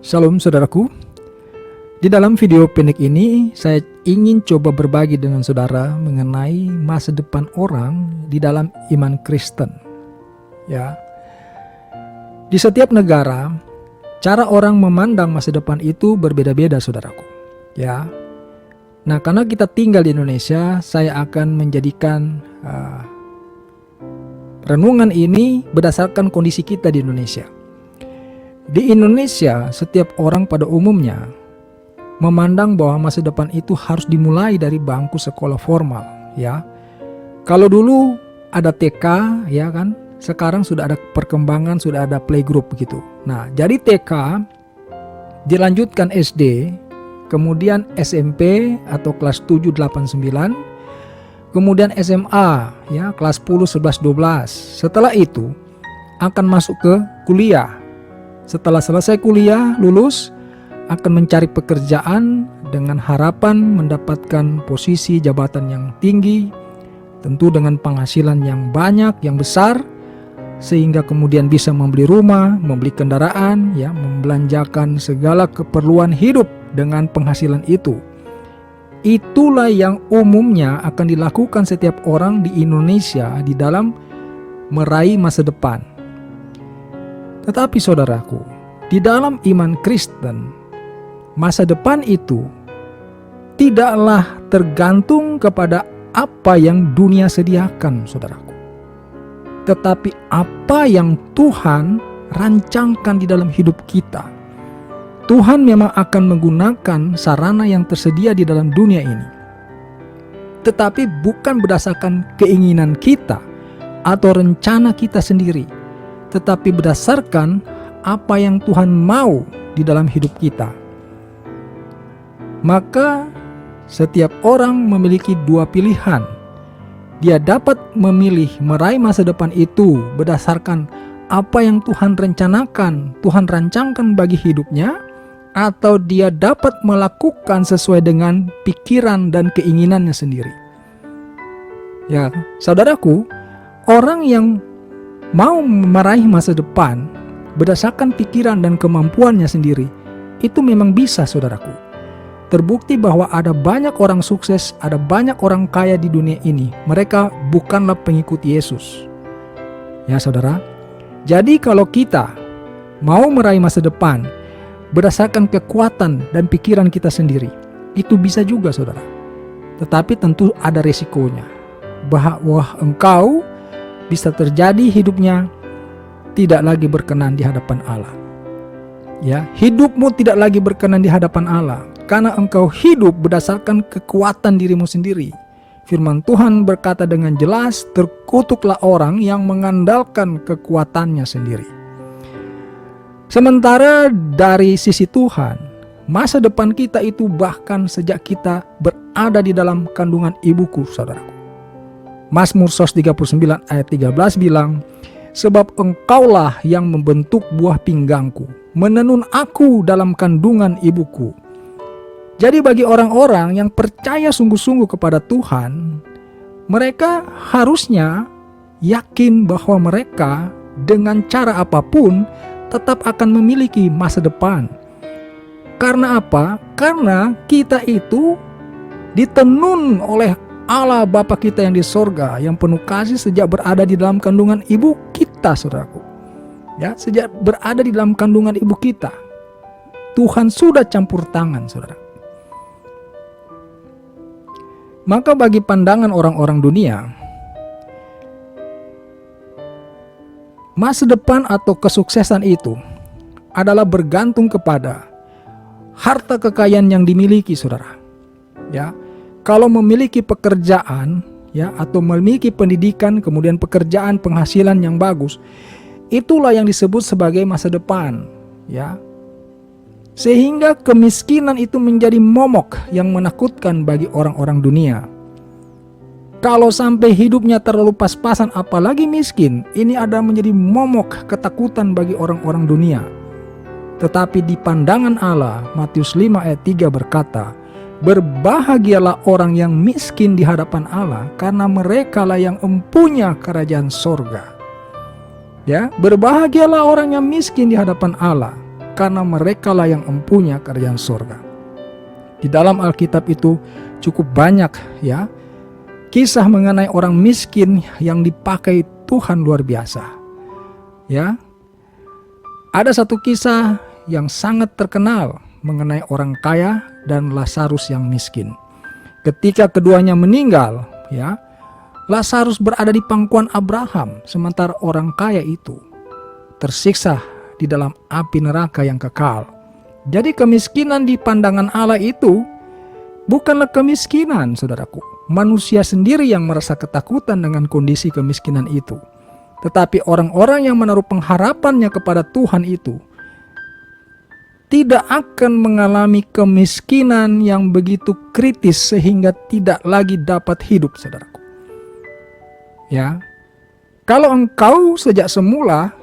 Shalom saudaraku. Di dalam video pendek ini saya ingin coba berbagi dengan saudara mengenai masa depan orang di dalam iman Kristen. Ya. Di setiap negara, cara orang memandang masa depan itu berbeda-beda saudaraku. Ya. Nah, karena kita tinggal di Indonesia, saya akan menjadikan renungan ini berdasarkan kondisi kita di Indonesia. Di Indonesia, setiap orang pada umumnya memandang bahwa masa depan itu harus dimulai dari bangku sekolah formal, ya. Kalau dulu ada TK, ya kan, sekarang sudah ada perkembangan, sudah ada playgroup begitu. Nah, jadi TK dilanjutkan SD, kemudian SMP atau kelas 7, 8, 9, kemudian SMA, ya, kelas 10, 11, 12. Setelah itu akan masuk ke kuliah. Setelah selesai kuliah, lulus, akan mencari pekerjaan dengan harapan mendapatkan posisi jabatan yang tinggi, tentu dengan penghasilan yang banyak, yang besar, sehingga kemudian bisa membeli rumah, membeli kendaraan, ya, membelanjakan segala keperluan hidup dengan penghasilan itu. Itulah yang umumnya akan dilakukan setiap orang di Indonesia di dalam meraih masa depan. Tetapi saudaraku, di dalam iman Kristen, masa depan itu tidaklah tergantung kepada apa yang dunia sediakan, saudaraku. Tetapi apa yang Tuhan rancangkan di dalam hidup kita. Tuhan memang akan menggunakan sarana yang tersedia di dalam dunia ini. Tetapi bukan berdasarkan keinginan kita atau rencana kita sendiri, tetapi berdasarkan apa yang Tuhan mau di dalam hidup kita. Maka setiap orang memiliki dua pilihan. Dia dapat memilih meraih masa depan itu berdasarkan apa yang Tuhan rencanakan, Tuhan rancangkan bagi hidupnya, atau dia dapat melakukan sesuai dengan pikiran dan keinginannya sendiri. Ya, saudaraku, orang yang mau meraih masa depan berdasarkan pikiran dan kemampuannya sendiri, itu memang bisa, saudaraku. Terbukti bahwa ada banyak orang sukses, ada banyak orang kaya di dunia ini. Mereka bukanlah pengikut Yesus. Ya saudara, jadi kalau kita mau meraih masa depan berdasarkan kekuatan dan pikiran kita sendiri, itu bisa juga saudara. Tetapi tentu ada resikonya, bahwa engkau bisa terjadi hidupnya tidak lagi berkenan di hadapan Allah. Ya, hidupmu tidak lagi berkenan di hadapan Allah karena engkau hidup berdasarkan kekuatan dirimu sendiri. Firman Tuhan berkata dengan jelas, terkutuklah orang yang mengandalkan kekuatannya sendiri. Sementara dari sisi Tuhan, masa depan kita itu bahkan sejak kita berada di dalam kandungan ibuku, saudaraku. Mazmur 139 ayat 13 bilang, sebab engkaulah yang membentuk buah pinggangku, menenun aku dalam kandungan ibuku. Jadi bagi orang-orang yang percaya sungguh-sungguh kepada Tuhan, mereka harusnya yakin bahwa mereka dengan cara apapun tetap akan memiliki masa depan. Karena apa? Karena kita itu ditenun oleh Allah Bapa kita yang di sorga, yang penuh kasih sejak berada di dalam kandungan ibu kita, saudaraku. Ya, sejak berada di dalam kandungan ibu kita, Tuhan sudah campur tangan, saudara. Maka bagi pandangan orang-orang dunia, masa depan atau kesuksesan itu adalah bergantung kepada harta kekayaan yang dimiliki, saudara. Ya. Kalau memiliki pekerjaan, ya, atau memiliki pendidikan, kemudian pekerjaan, penghasilan yang bagus, itulah yang disebut sebagai masa depan, ya. Sehingga kemiskinan itu menjadi momok yang menakutkan bagi orang-orang dunia. Kalau sampai hidupnya terlalu pas-pasan apalagi miskin, ini ada menjadi momok ketakutan bagi orang-orang dunia. Tetapi di pandangan Allah, Matius 5 ayat 3 berkata, berbahagialah orang yang miskin di hadapan Allah, karena merekalah yang empunya kerajaan sorga. Ya, berbahagialah orang yang miskin di hadapan Allah, karena merekalah yang empunya kerajaan surga. Di dalam Alkitab itu cukup banyak ya kisah mengenai orang miskin yang dipakai Tuhan luar biasa. Ya. Ada satu kisah yang sangat terkenal mengenai orang kaya dan Lazarus yang miskin. Ketika keduanya meninggal, ya, Lazarus berada di pangkuan Abraham, sementara orang kaya itu tersiksa di dalam api neraka yang kekal. Jadi kemiskinan di pandangan Allah itu bukanlah kemiskinan, saudaraku. Manusia sendiri yang merasa ketakutan dengan kondisi kemiskinan itu. Tetapi orang-orang yang menaruh pengharapannya kepada Tuhan itu tidak akan mengalami kemiskinan yang begitu kritis sehingga tidak lagi dapat hidup, saudaraku. Ya, kalau engkau sejak semula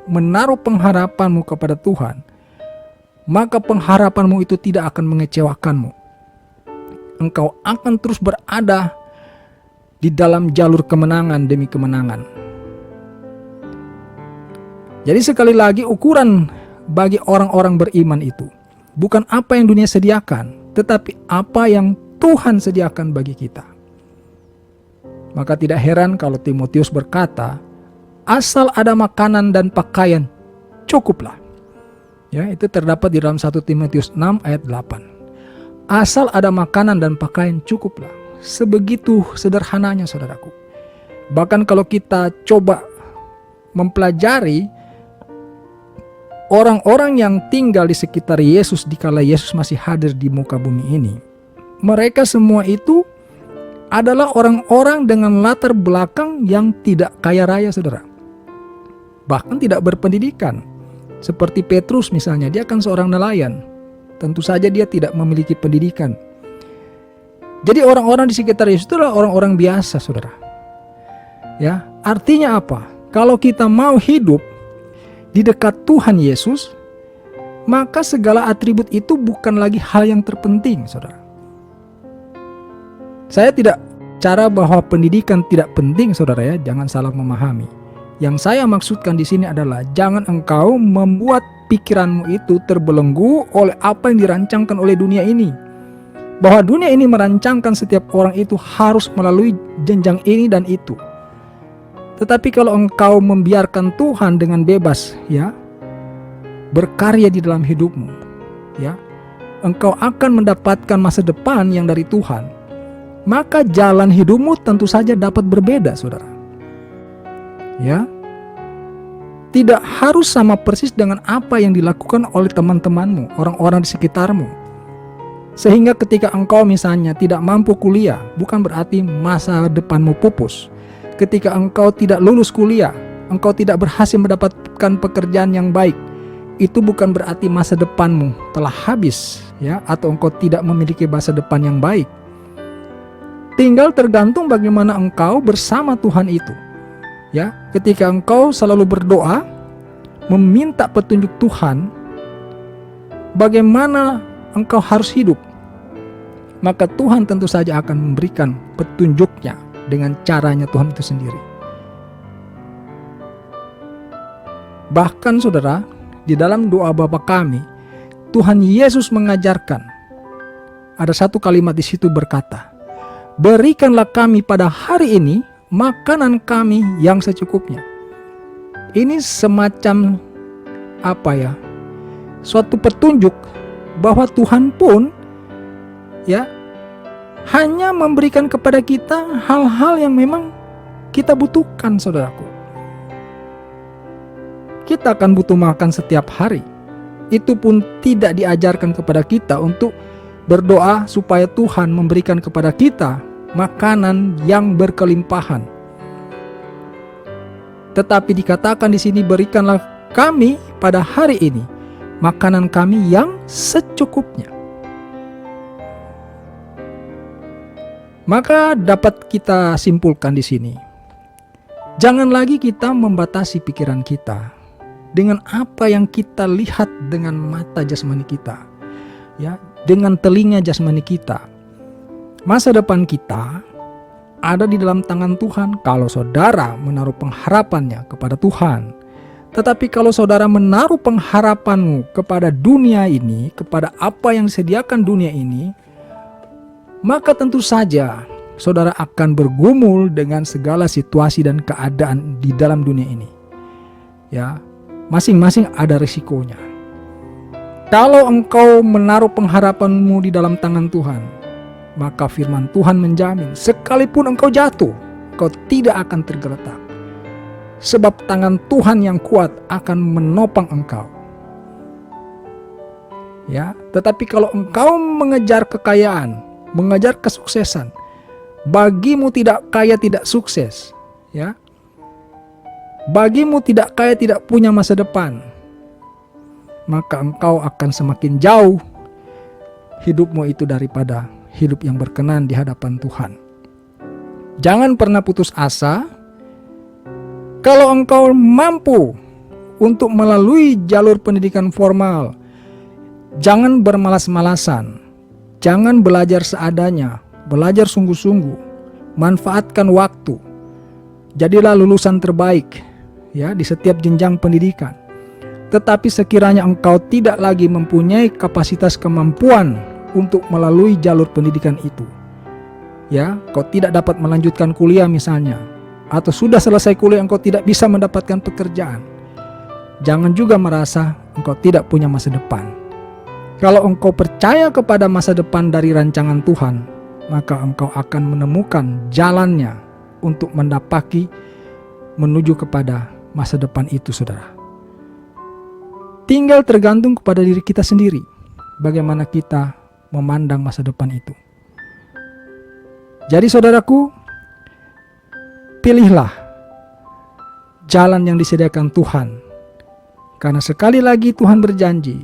menaruh pengharapanmu kepada Tuhan, maka pengharapanmu itu tidak akan mengecewakanmu. Engkau akan terus berada di dalam jalur kemenangan demi kemenangan. Jadi sekali lagi ukuran bagi orang-orang beriman itu bukan apa yang dunia sediakan, tetapi apa yang Tuhan sediakan bagi kita. Maka tidak heran kalau Timotius berkata, asal ada makanan dan pakaian, cukuplah. Ya, itu terdapat di dalam 1 Timotius 6 ayat 8. Asal ada makanan dan pakaian, cukuplah. Sebegitu sederhananya, saudaraku. Bahkan kalau kita coba mempelajari orang-orang yang tinggal di sekitar Yesus dikala Yesus masih hadir di muka bumi ini, mereka semua itu adalah orang-orang dengan latar belakang yang tidak kaya raya, saudara. Bahkan tidak berpendidikan. Seperti Petrus misalnya, dia kan seorang nelayan. Tentu saja dia tidak memiliki pendidikan. Jadi orang-orang di sekitar Yesus itu adalah orang-orang biasa, saudara. Ya, artinya apa? Kalau kita mau hidup di dekat Tuhan Yesus, maka segala atribut itu bukan lagi hal yang terpenting, saudara. Saya tidak cara bahwa pendidikan tidak penting, saudara ya, jangan salah memahami. Yang saya maksudkan di sini adalah jangan engkau membuat pikiranmu itu terbelenggu oleh apa yang dirancangkan oleh dunia ini. Bahwa dunia ini merancangkan setiap orang itu harus melalui jenjang ini dan itu. Tetapi kalau engkau membiarkan Tuhan dengan bebas, ya, berkarya di dalam hidupmu, ya, engkau akan mendapatkan masa depan yang dari Tuhan. Maka jalan hidupmu tentu saja dapat berbeda, saudara. Ya, tidak harus sama persis dengan apa yang dilakukan oleh teman-temanmu, orang-orang di sekitarmu. Sehingga ketika engkau misalnya tidak mampu kuliah, bukan berarti masa depanmu pupus. Ketika engkau tidak lulus kuliah, engkau tidak berhasil mendapatkan pekerjaan yang baik, itu bukan berarti masa depanmu telah habis, ya, atau engkau tidak memiliki masa depan yang baik. Tinggal tergantung bagaimana engkau bersama Tuhan itu. Ya, ketika engkau selalu berdoa, meminta petunjuk Tuhan, bagaimana engkau harus hidup, maka Tuhan tentu saja akan memberikan petunjuknya dengan caranya Tuhan itu sendiri. Bahkan saudara, di dalam doa Bapa kami, Tuhan Yesus mengajarkan, ada satu kalimat di situ berkata, berikanlah kami pada hari ini makanan kami yang secukupnya. Ini semacam apa ya? Suatu petunjuk bahwa Tuhan pun ya hanya memberikan kepada kita hal-hal yang memang kita butuhkan, saudaraku. Kita akan butuh makan setiap hari. Itu pun tidak diajarkan kepada kita untuk berdoa supaya Tuhan memberikan kepada kita makanan yang berkelimpahan. Tetapi dikatakan di sini, berikanlah kami pada hari ini makanan kami yang secukupnya. Maka dapat kita simpulkan di sini, jangan lagi kita membatasi pikiran kita dengan apa yang kita lihat dengan mata jasmani kita, ya, dengan telinga jasmani kita. Masa depan kita ada di dalam tangan Tuhan kalau saudara menaruh pengharapannya kepada Tuhan. Tetapi kalau saudara menaruh pengharapanmu kepada dunia ini, kepada apa yang disediakan dunia ini, maka tentu saja saudara akan bergumul dengan segala situasi dan keadaan di dalam dunia ini. Ya, masing-masing ada risikonya. Kalau engkau menaruh pengharapanmu di dalam tangan Tuhan, maka firman Tuhan menjamin, sekalipun engkau jatuh, engkau tidak akan tergeletak. Sebab tangan Tuhan yang kuat akan menopang engkau. Ya, tetapi kalau engkau mengejar kekayaan, mengejar kesuksesan, bagimu tidak kaya tidak sukses, ya. Bagimu tidak kaya tidak punya masa depan, maka engkau akan semakin jauh hidupmu itu daripada hidup yang berkenan di hadapan Tuhan. Jangan pernah putus asa. Kalau engkau mampu untuk melalui jalur pendidikan formal, jangan bermalas-malasan, jangan belajar seadanya, belajar sungguh-sungguh, manfaatkan waktu, jadilah lulusan terbaik ya di setiap jenjang pendidikan. Tetapi sekiranya engkau tidak lagi mempunyai kapasitas kemampuan untuk melalui jalur pendidikan itu, ya, kau tidak dapat melanjutkan kuliah misalnya, atau sudah selesai kuliah engkau tidak bisa mendapatkan pekerjaan, jangan juga merasa engkau tidak punya masa depan. Kalau engkau percaya kepada masa depan dari rancangan Tuhan, maka engkau akan menemukan jalannya untuk mendapati menuju kepada masa depan itu, saudara. Tinggal tergantung kepada diri kita sendiri, bagaimana kita memandang masa depan itu. Jadi saudaraku, pilihlah jalan yang disediakan Tuhan. Karena sekali lagi Tuhan berjanji,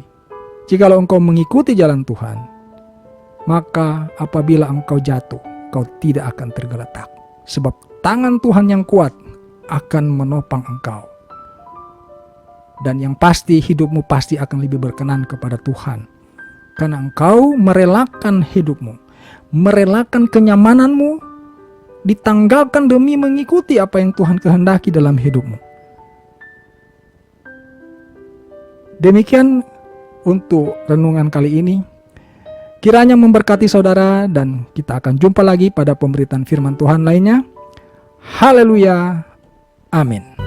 jikalau engkau mengikuti jalan Tuhan, maka apabila engkau jatuh, engkau tidak akan tergeletak. Sebab tangan Tuhan yang kuat akan menopang engkau. Dan yang pasti hidupmu pasti akan lebih berkenan kepada Tuhan. Karena engkau merelakan hidupmu, merelakan kenyamananmu, ditanggalkan demi mengikuti apa yang Tuhan kehendaki dalam hidupmu. Demikian untuk renungan kali ini. Kiranya memberkati saudara dan kita akan jumpa lagi pada pemberitaan firman Tuhan lainnya. Haleluya. Amin.